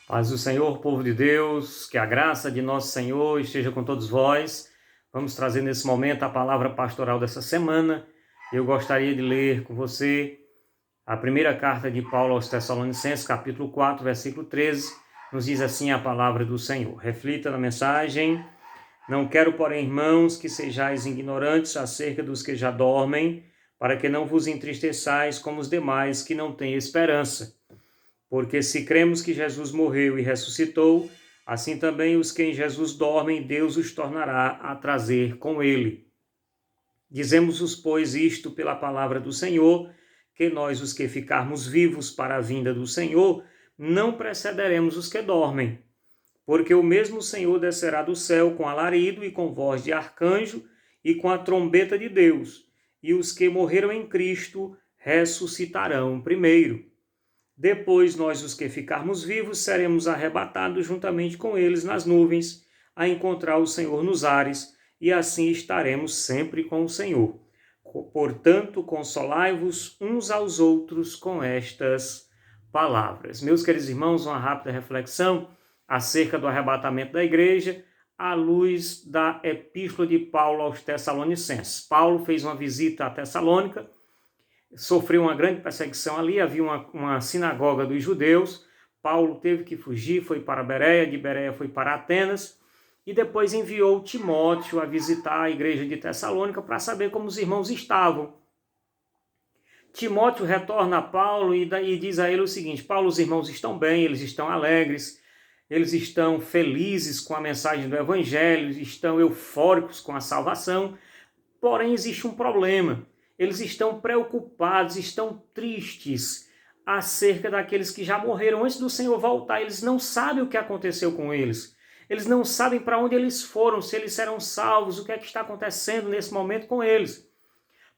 Paz do Senhor, povo de Deus, que a graça de nosso Senhor esteja com todos vós. Vamos trazer nesse momento a palavra pastoral dessa semana. Eu gostaria de ler com você a primeira carta de Paulo aos Tessalonicenses, capítulo 4, versículo 13. Nos diz assim a palavra do Senhor. Reflita na mensagem. Não quero, porém, irmãos, que sejais ignorantes acerca dos que já dormem, para que não vos entristeçais como os demais que não têm esperança. Porque se cremos que Jesus morreu e ressuscitou, assim também os que em Jesus dormem, Deus os tornará a trazer com ele. Dizemos-vos, pois, isto pela palavra do Senhor, que nós, os que ficarmos vivos para a vinda do Senhor, não precederemos os que dormem. Porque o mesmo Senhor descerá do céu com alarido e com voz de arcanjo e com a trombeta de Deus, e os que morreram em Cristo ressuscitarão primeiro. Depois nós, os que ficarmos vivos, seremos arrebatados juntamente com eles nas nuvens, a encontrar o Senhor nos ares, e assim estaremos sempre com o Senhor. Portanto, consolai-vos uns aos outros com estas palavras. Meus queridos irmãos, uma rápida reflexão acerca do arrebatamento da igreja, à luz da epístola de Paulo aos Tessalonicenses. Paulo fez uma visita a Tessalônica, sofreu uma grande perseguição ali, havia uma sinagoga dos judeus. Paulo teve que fugir, foi para Bereia, de Bereia foi para Atenas, e depois enviou Timóteo a visitar a igreja de Tessalônica para saber como os irmãos estavam. Timóteo retorna a Paulo e diz a ele o seguinte: Paulo, os irmãos estão bem, eles estão alegres, eles estão felizes com a mensagem do evangelho, estão eufóricos com a salvação, porém existe um problema. Eles estão preocupados, estão tristes acerca daqueles que já morreram antes do Senhor voltar. Eles não sabem o que aconteceu com eles. Eles não sabem para onde eles foram, se eles serão salvos, o que é que está acontecendo nesse momento com eles.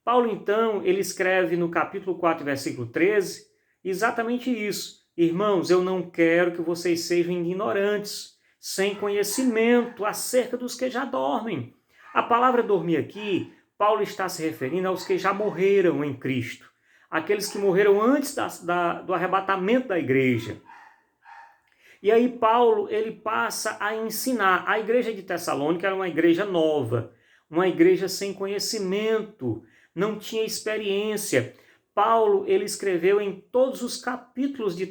Paulo, então, ele escreve no capítulo 4, versículo 13, exatamente isso. Irmãos, eu não quero que vocês sejam ignorantes, sem conhecimento acerca dos que já dormem. A palavra dormir aqui, Paulo está se referindo aos que já morreram em Cristo, aqueles que morreram antes do arrebatamento da igreja. E aí Paulo, ele passa a ensinar. A igreja de Tessalônica era uma igreja nova, uma igreja sem conhecimento, não tinha experiência. Paulo, ele escreveu em todos os capítulos de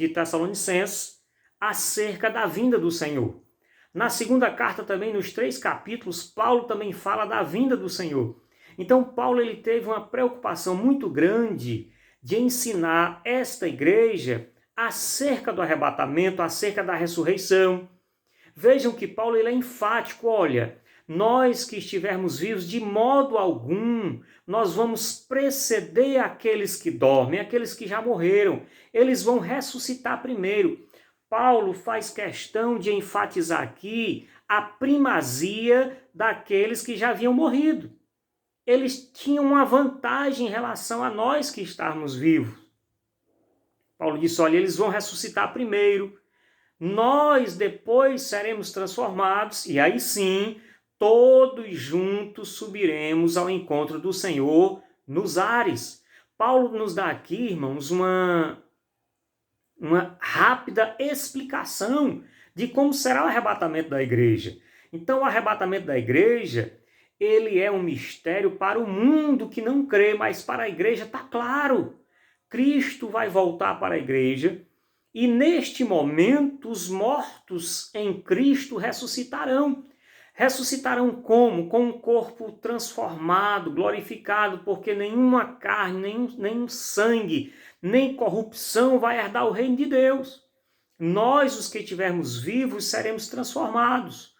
Tessalonicenses acerca da vinda do Senhor. Na segunda carta também, nos 3 capítulos, Paulo também fala da vinda do Senhor. Então, Paulo, ele teve uma preocupação muito grande de ensinar esta igreja acerca do arrebatamento, acerca da ressurreição. Vejam que Paulo, ele é enfático: olha, nós que estivermos vivos, de modo algum, nós vamos preceder aqueles que dormem, aqueles que já morreram. Eles vão ressuscitar primeiro. Paulo faz questão de enfatizar aqui a primazia daqueles que já haviam morrido. Eles tinham uma vantagem em relação a nós que estamos vivos. Paulo disse: olha, eles vão ressuscitar primeiro, nós depois seremos transformados, e aí sim, todos juntos subiremos ao encontro do Senhor nos ares. Paulo nos dá aqui, irmãos, uma rápida explicação de como será o arrebatamento da igreja. Então, o arrebatamento da igreja, ele é um mistério para o mundo que não crê, mas para a igreja está claro. Cristo vai voltar para a igreja e neste momento os mortos em Cristo ressuscitarão. Ressuscitarão como? Com um corpo transformado, glorificado, porque nenhuma carne, nenhum sangue, nem corrupção vai herdar o reino de Deus. Nós, os que estivermos vivos, seremos transformados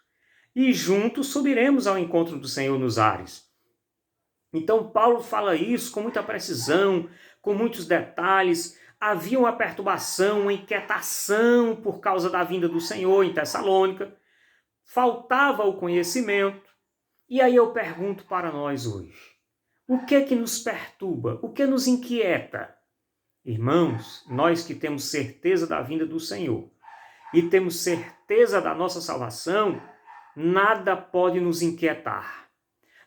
e juntos subiremos ao encontro do Senhor nos ares. Então Paulo fala isso com muita precisão, com muitos detalhes. Havia uma perturbação, uma inquietação por causa da vinda do Senhor em Tessalônica. Faltava o conhecimento. E aí eu pergunto para nós hoje: o que é que nos perturba? O que nos inquieta? Irmãos, nós que temos certeza da vinda do Senhor e temos certeza da nossa salvação, nada pode nos inquietar.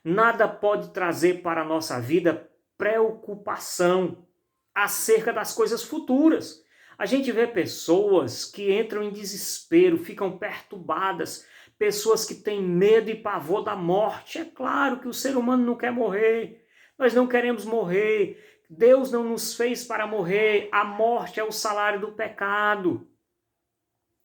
Nada pode trazer para a nossa vida preocupação acerca das coisas futuras. A gente vê pessoas que entram em desespero, ficam perturbadas, pessoas que têm medo e pavor da morte. É claro que o ser humano não quer morrer, nós não queremos morrer, Deus não nos fez para morrer, a morte é o salário do pecado.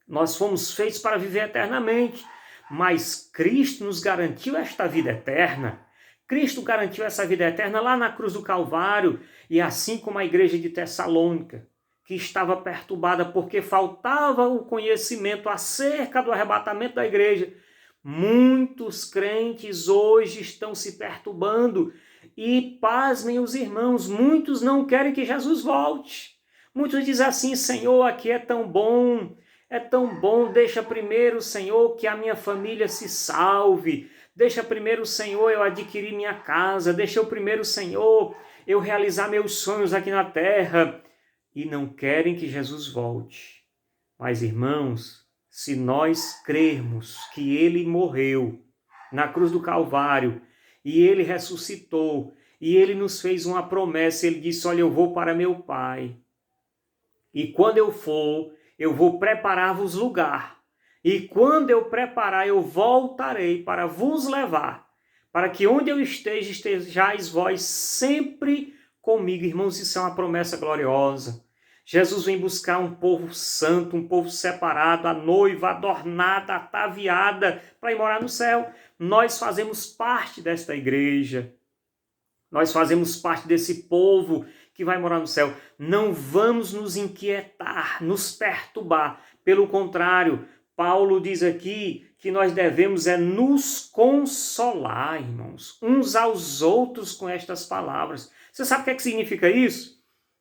Nós fomos feitos para viver eternamente, mas Cristo nos garantiu esta vida eterna. Cristo garantiu essa vida eterna lá na cruz do Calvário, e assim como a igreja de Tessalônica, que estava perturbada porque faltava o conhecimento acerca do arrebatamento da igreja, muitos crentes hoje estão se perturbando e, pasmem os irmãos, muitos não querem que Jesus volte. Muitos dizem assim: Senhor, aqui é tão bom, deixa primeiro, Senhor, que a minha família se salve, deixa primeiro, Senhor, eu adquirir minha casa, deixa eu primeiro, Senhor, eu realizar meus sonhos aqui na terra, e não querem que Jesus volte. Mas, irmãos, se nós crermos que Ele morreu na cruz do Calvário, e Ele ressuscitou, e Ele nos fez uma promessa, Ele disse: olha, eu vou para meu Pai, e quando eu for, eu vou preparar-vos lugar. E quando eu preparar, eu voltarei para vos levar, para que onde eu esteja, estejais vós sempre comigo. Irmãos, isso é uma promessa gloriosa. Jesus vem buscar um povo santo, um povo separado, a noiva adornada, ataviada, para ir morar no céu. Nós fazemos parte desta igreja. Nós fazemos parte desse povo que vai morar no céu. Não vamos nos inquietar, nos perturbar. Pelo contrário, Paulo diz aqui que nós devemos nos consolar, irmãos, uns aos outros com estas palavras. Você sabe o que significa isso?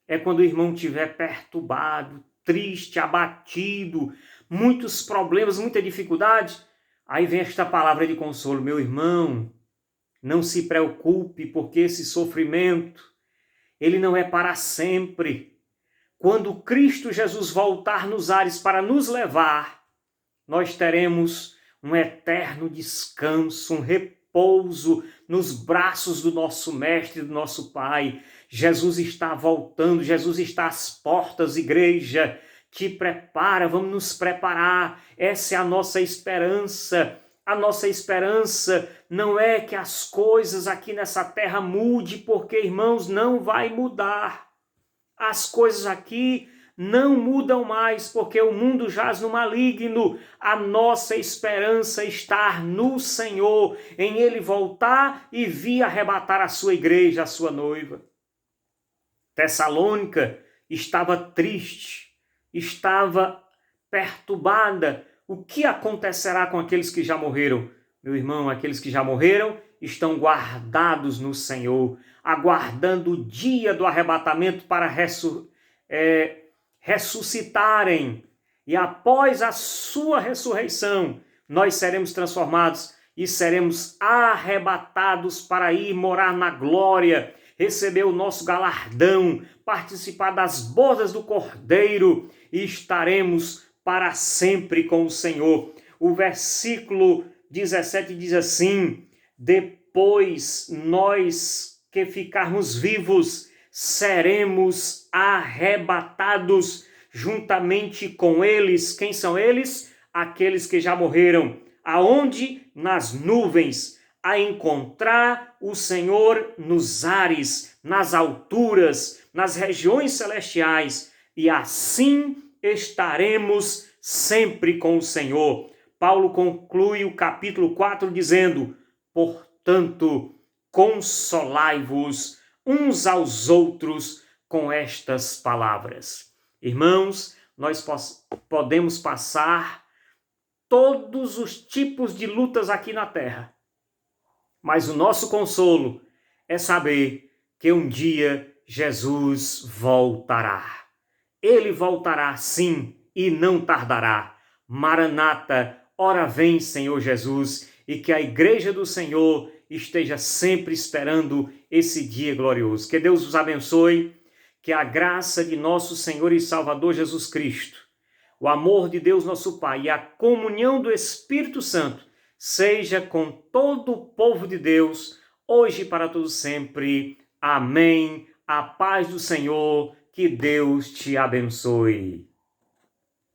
É quando o irmão estiver perturbado, triste, abatido, muitos problemas, muita dificuldade. Aí vem esta palavra de consolo: meu irmão, não se preocupe, porque esse sofrimento, ele não é para sempre. Quando Cristo Jesus voltar nos ares para nos levar, nós teremos um eterno descanso, um repouso nos braços do nosso Mestre, do nosso Pai. Jesus está voltando, Jesus está às portas, igreja. Te prepara, vamos nos preparar. Essa é a nossa esperança. A nossa esperança não é que as coisas aqui nessa terra mudem, porque, irmãos, não vai mudar. As coisas aqui não mudam mais, porque o mundo jaz no maligno. A nossa esperança está no Senhor, em Ele voltar e vir arrebatar a sua igreja, a sua noiva. Tessalônica estava triste, estava perturbada. O que acontecerá com aqueles que já morreram? Meu irmão, aqueles que já morreram estão guardados no Senhor, aguardando o dia do arrebatamento para ressuscitarem. E após a sua ressurreição, nós seremos transformados e seremos arrebatados para ir morar na glória, receber o nosso galardão, participar das bodas do Cordeiro, e estaremos para sempre com o Senhor. O versículo 17 diz assim: depois nós que ficarmos vivos, seremos arrebatados juntamente com eles. Quem são eles? Aqueles que já morreram. Aonde? Nas nuvens, a encontrar o Senhor nos ares, nas alturas, nas regiões celestiais, e assim estaremos sempre com o Senhor. Paulo conclui o capítulo 4 dizendo: portanto, consolai-vos uns aos outros com estas palavras. Irmãos, nós podemos passar todos os tipos de lutas aqui na terra, mas o nosso consolo é saber que um dia Jesus voltará. Ele voltará sim e não tardará. Maranata, ora vem, Senhor Jesus, e que a igreja do Senhor esteja sempre esperando esse dia glorioso. Que Deus os abençoe, que a graça de nosso Senhor e Salvador Jesus Cristo, o amor de Deus nosso Pai e a comunhão do Espírito Santo seja com todo o povo de Deus, hoje e para todos sempre. Amém. A paz do Senhor Que Deus te abençoe.